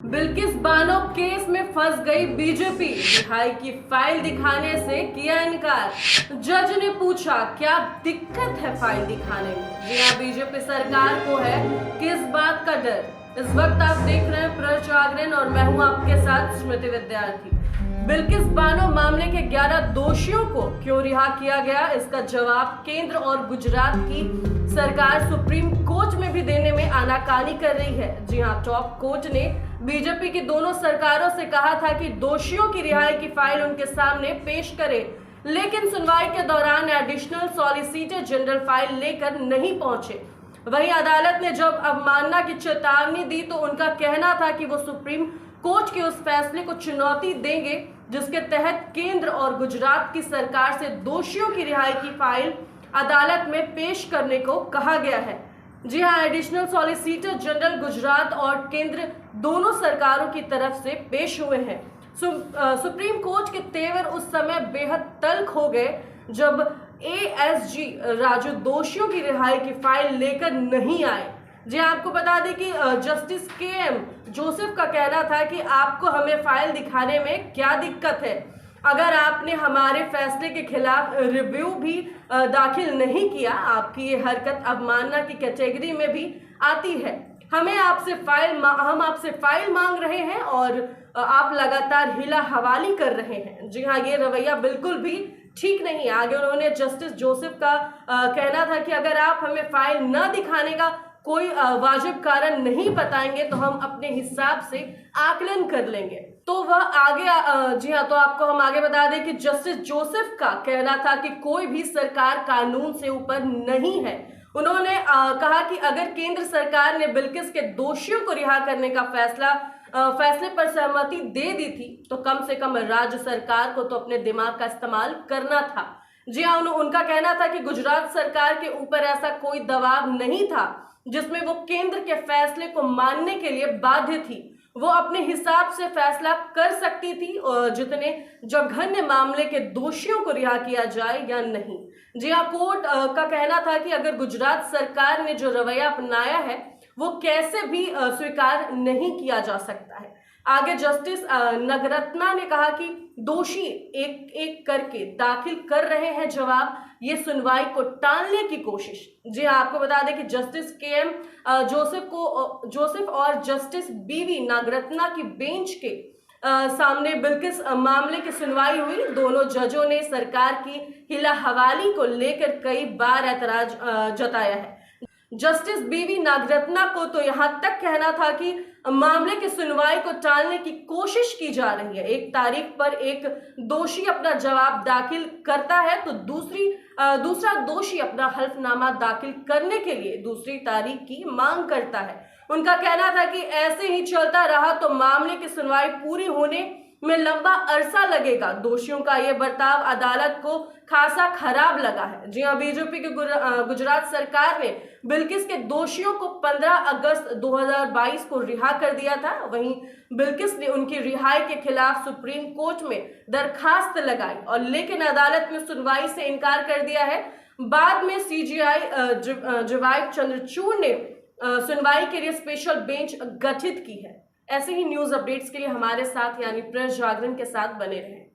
Bilkis Bano case में फंस गई बीजेपी, रिहाई की फाइल दिखाने से किया इनकार। जज ने पूछा क्या दिक्कत है फाइल दिखाने में। जी हाँ, बीजेपी सरकार को है किस बात का डर। इस वक्त आप देख रहे हैं प्रज जागरण और मैं हूं आपके साथ स्मृति विद्यार्थी। बिल्किस बानो मामले के 11 दोषियों को क्यों रिहा किया गया, इसका जवाब केंद्र और गुजरात की सरकार सुप्रीम कोर्ट में भी देने में आनाकानी कर रही है। जी हाँ, टॉप कोर्ट ने बीजेपी की दोनों सरकारों से कहा था कि दोषियों की रिहाई की फाइल उनके सामने पेश करें, लेकिन सुनवाई के दौरान एडिशनल सॉलिसिटर जनरल फाइल लेकर नहीं पहुंचे। वहीं अदालत ने जब अवमानना की चेतावनी दी तो उनका कहना था कि वो सुप्रीम कोर्ट के उस फैसले को चुनौती देंगे जिसके तहत केंद्र और गुजरात की सरकार से दोषियों की रिहाई की फाइल अदालत में पेश करने को कहा गया है। जी हाँ, एडिशनल सॉलिसिटर जनरल गुजरात और केंद्र दोनों सरकारों की तरफ से पेश हुए हैं। सुप्रीम कोर्ट के तेवर उस समय बेहद तल्ख हो गए जब एएसजी राजू दोषियों की रिहाई की फाइल लेकर नहीं आए। जी आपको बता दें कि जस्टिस केएम जोसेफ का कहना था कि आपको हमें फाइल दिखाने में क्या दिक्कत है, अगर आपने हमारे फैसले के खिलाफ रिव्यू भी दाखिल नहीं किया, आपकी ये हरकत अवमानना की कैटेगरी में भी आती है। हम आपसे फाइल मांग रहे हैं और आप लगातार हिला हवाली कर रहे हैं। जी हाँ, ये रवैया बिल्कुल भी ठीक नहीं। आगे उन्होंने जस्टिस जोसेफ का कहना था कि अगर आप हमें फाइल न दिखाने का कोई वाजिब कारण नहीं बताएंगे तो हम अपने हिसाब से आकलन कर लेंगे। तो वह आगे जी हाँ, तो आपको हम आगे बता दें कि जस्टिस जोसेफ का कहना था कि कोई भी सरकार कानून से ऊपर नहीं है। उन्होंने कहा कि अगर केंद्र सरकार ने बिल्किस के दोषियों को रिहा करने का फैसले पर सहमति दे दी थी तो कम से कम राज्य सरकार को तो अपने दिमाग का इस्तेमाल करना था। जी हाँ, उनका कहना था कि गुजरात सरकार के ऊपर ऐसा कोई दबाव नहीं था जिसमें वो केंद्र के फैसले को मानने के लिए बाध्य थी। वो अपने हिसाब से फैसला कर सकती थी और जितने जघन्य मामले के दोषियों को रिहा किया जाए या नहीं। जी हाँ, कोर्ट का कहना था कि अगर गुजरात सरकार ने जो रवैया अपनाया है वो कैसे भी स्वीकार नहीं किया जा सकता है। आगे जस्टिस नगरत्ना ने कहा कि दोषी एक एक करके दाखिल कर रहे हैं जवाब, ये सुनवाई को टालने की कोशिश। जी हाँ, आपको बता दें कि जस्टिस केएम जोसेफ और जस्टिस बीवी नागरत्ना की बेंच के सामने बिल्किस मामले की सुनवाई हुई। दोनों जजों ने सरकार की हिला हवाली को लेकर कई बार ऐतराज जताया है। जस्टिस बीवी नागरत्ना को तो यहाँ तक कहना था कि मामले की सुनवाई को टालने की कोशिश की जा रही है। एक तारीख पर एक दोषी अपना जवाब दाखिल करता है तो दूसरा दोषी अपना हल्फनामा दाखिल करने के लिए दूसरी तारीख की मांग करता है। उनका कहना था कि ऐसे ही चलता रहा तो मामले की सुनवाई पूरी होने में लंबा अरसा लगेगा। दोषियों का यह बर्ताव अदालत को खासा खराब लगा है। जी हाँ, बीजेपी की गुजरात सरकार ने बिल्किस के दोषियों को 15 अगस्त 2022 को रिहा कर दिया था। वहीं बिल्किस ने उनकी रिहाई के खिलाफ सुप्रीम कोर्ट में दरखास्त लगाई और लेकिन अदालत में सुनवाई से इनकार कर दिया है। बाद में सीजीआई जवाब चंद्रचूड़ ने सुनवाई के लिए स्पेशल बेंच गठित की है। ऐसे ही न्यूज अपडेट्स के लिए हमारे साथ यानी प्रज जागरण के साथ बने रहें।